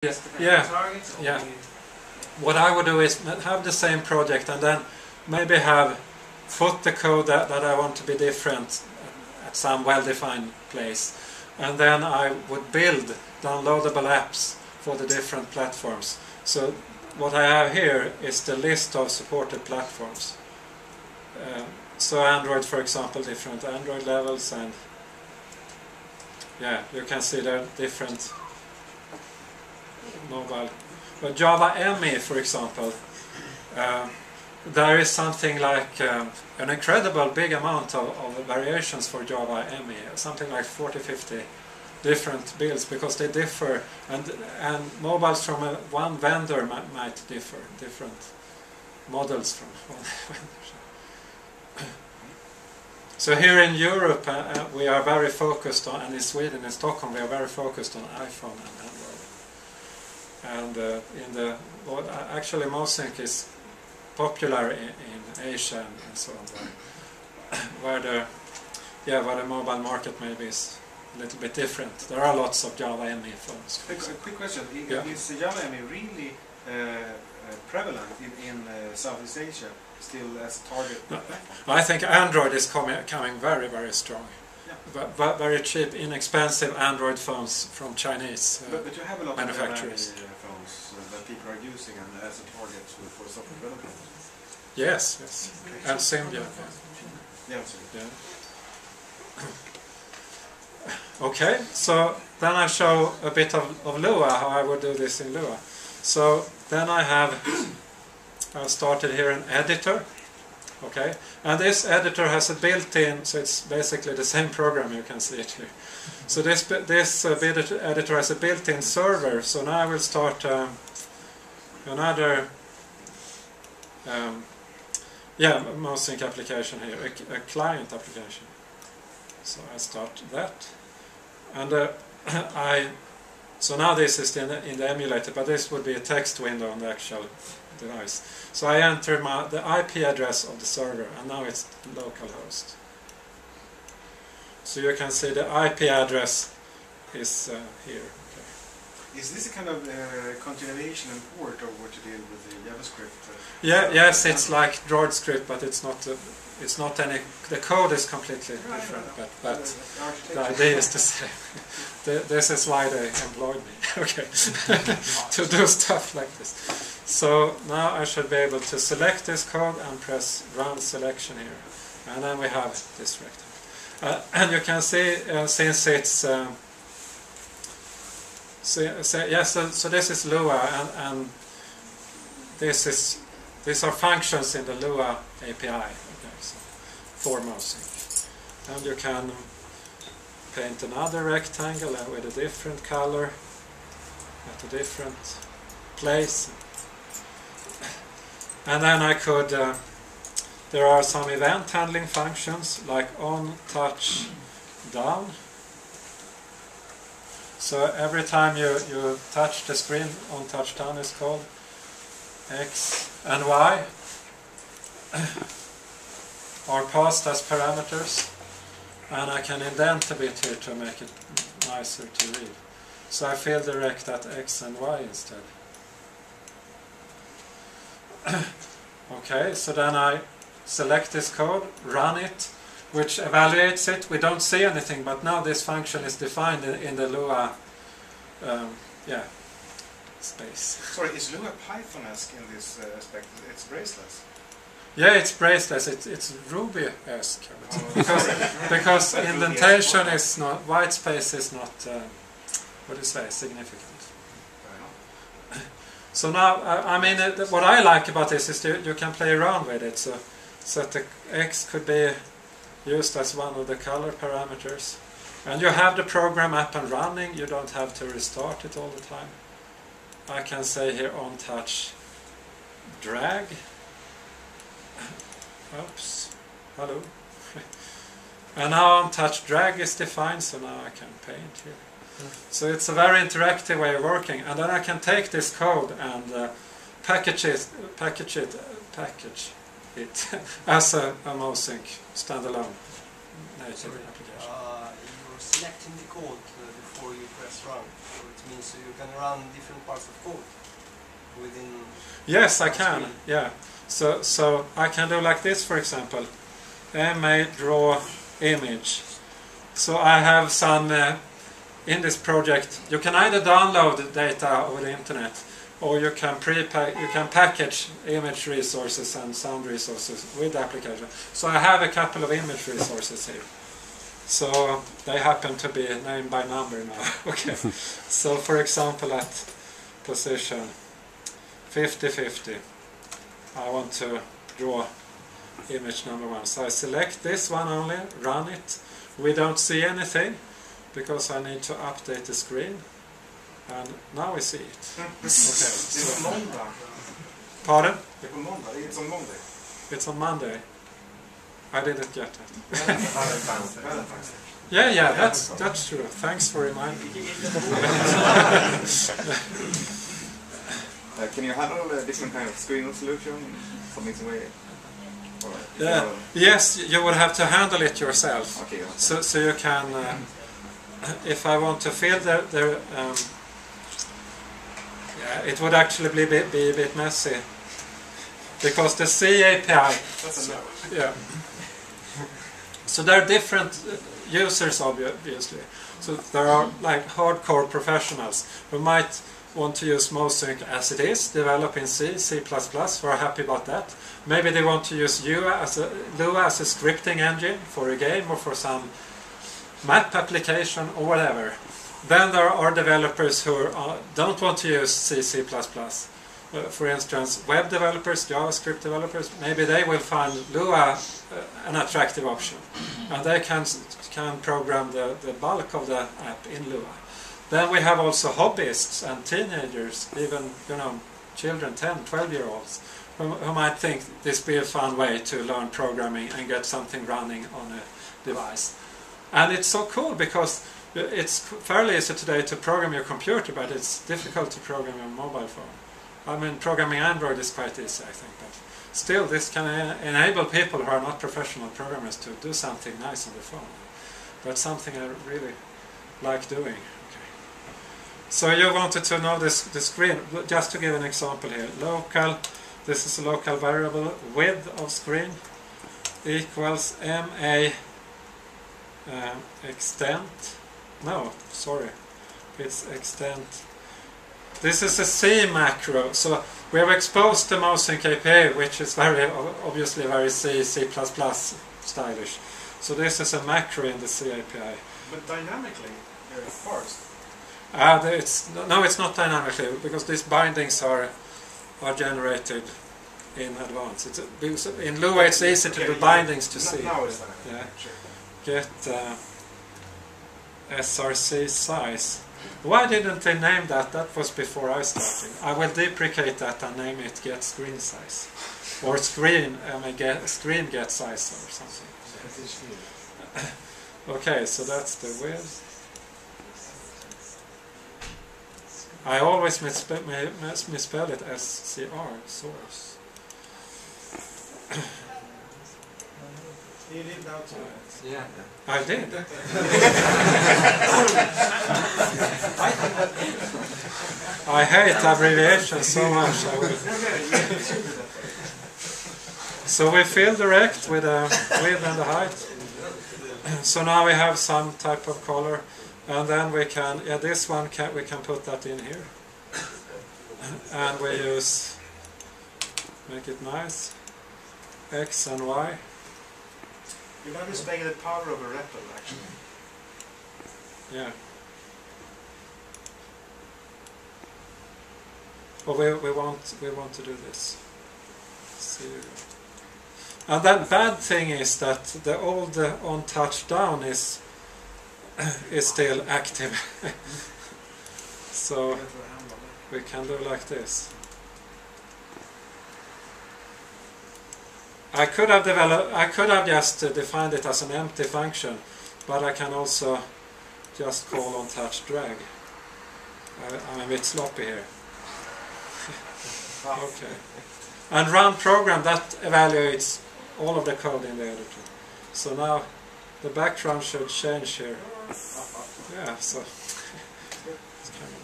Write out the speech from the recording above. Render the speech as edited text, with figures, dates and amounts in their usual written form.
Yeah. What I would do is have the same project and then maybe put the code that I want to be different at some well-defined place, and then I would build downloadable apps for the different platforms. So what I have here is the list of supported platforms. So Android, for example, different Android levels, and yeah, you can see the different mobile. But Java ME, for example, there is something like an incredible big amount of variations for Java ME, something like 40-50 different builds, because they differ, and mobiles from one vendor might differ, different models from one vendor. So here in Europe we are very focused on, and in Sweden, in Stockholm, we are very focused on iPhone and Android. And actually MoSync is popular in Asia and so on, where the mobile market maybe is a little bit different. There are lots of Java ME phones. A quick question: is Java ME really prevalent in Southeast Asia still as a target? No, I think Android is coming very, very strong. Yeah. But very cheap, inexpensive Android phones from Chinese but you have a lot manufacturers. of phones that people are using and as a target for software development. Yes. Okay. And Symbian. Yeah. Okay, so then I show a bit of Lua, how I would do this in Lua. So then I started here an editor, okay, and this editor has a built-in, so it's basically the same program, you can see it here. So this editor has a built-in server, so now I will start another MoSync application here, a client application. So I start that, and so now this is in the emulator, but this would be a text window on the actual device. So I enter the IP address of the server, and now it's localhost. So you can see the IP address is here. Okay. Is this a kind of continuation and port of what you did with the JavaScript? Yes, it's like Droid script, but it's not. It's not any. The code is completely different, but the idea is the same. This is why they employed me. Okay, to do stuff like this. So now I should be able to select this code and press Run Selection here, and then we have this rectangle. And you can see since it's so this is Lua, and these are functions in the Lua API. For MoSync, and you can paint another rectangle with a different color at a different place, and then I could there are some event handling functions like on, touch, down. So every time you touch the screen, on, touch, down is called X and Y are passed as parameters, and I can indent a bit here to make it nicer to read. So I field direct at X and Y instead. Okay, so then I select this code, run it, which evaluates it. We don't see anything, but now this function is defined in the Lua space. Sorry, is Lua Python-esque in this aspect? It's bracelets. Yeah, it's bracelets. It's Ruby-esque because indentation is not, white space is not what do you say, significant. So now, I mean, what I like about this is you can play around with it. So the X could be used as one of the color parameters, and you have the program up and running. You don't have to restart it all the time. I can say here on touch, drag. Oops, hello. And now on touch drag is defined, so now I can paint here. So it's a very interactive way of working, and then I can take this code and package it as a MoSync standalone native application. Your selecting the code before you press run. So it means you can run different parts of code within. Yes, I can. Yeah. So I can do like this, for example. MA draw image. So I have some in this project. You can either download data over the internet, or you can package image resources and sound resources with the application. So I have a couple of image resources here. So they happen to be named by number now. Okay. So for example, at position 50-50, I want to draw image number 1. So I select this one only, run it. We don't see anything because I need to update the screen. And now we see it. Okay. It's on Monday. Pardon? It's on Monday. It's on Monday. I didn't get that. Valentine's. Yeah, that's true. Thanks for reminding me. Can you handle a different kind of screen resolution some way? Yes, you would have to handle it yourself. Okay. So you can, if I want to fill it would actually be a bit messy, because the C API. That's a no. Yeah. So there are different users, obviously. So there are like hardcore professionals who might want to use MoSync as it is, develop in C, C++, who are happy about that. Maybe they want to use Lua as a scripting engine for a game or for some map application or whatever. Then there are developers who don't want to use C, C++. For instance, web developers, JavaScript developers, maybe they will find Lua an attractive option. And they can program the bulk of the app in Lua. Then we have also hobbyists and teenagers, even children, 10, 12-year-olds, who might think this be a fun way to learn programming and get something running on a device. And it's so cool because it's fairly easy today to program your computer, but it's difficult to program your mobile phone. I mean, programming Android is quite easy, I think, but still this can enable people who are not professional programmers to do something nice on the phone. That's something I really like doing. So you wanted to know the screen. Just to give an example here. Local, this is a local variable, width of screen equals MA extent. No, sorry. It's extent. This is a C macro. So we have exposed the MoSync API, which is obviously very C, C++ stylish. So this is a macro in the C API. But dynamically parsed. No, it's not dynamically, because these bindings are generated in advance. In Lua it's easy to do bindings to C. Now it's dynamic. Yeah. Sure. Get src size. Why didn't they name that? That was before I started. I will deprecate that and name it get screen size. Or screen get size or something. Okay, so that's the width. I always misspell it as CR, source. You did now too. Yeah. I did. I hate abbreviations so much. So we fill the rect with the width and the height. So now we have some type of color. And then we can, this one we can put that in here. And we use, make it nice, X and Y. You're now displaying the power of a REPL, actually. Yeah. Well, we want to do this. And that bad thing is that the old on touch down is still active. So we can do like this. I could have just defined it as an empty function, but I can also just call on touch drag. I'm a bit sloppy here. Okay. And run program, that evaluates all of the code in the editor. So now the background should change here. yeah, so it's kind of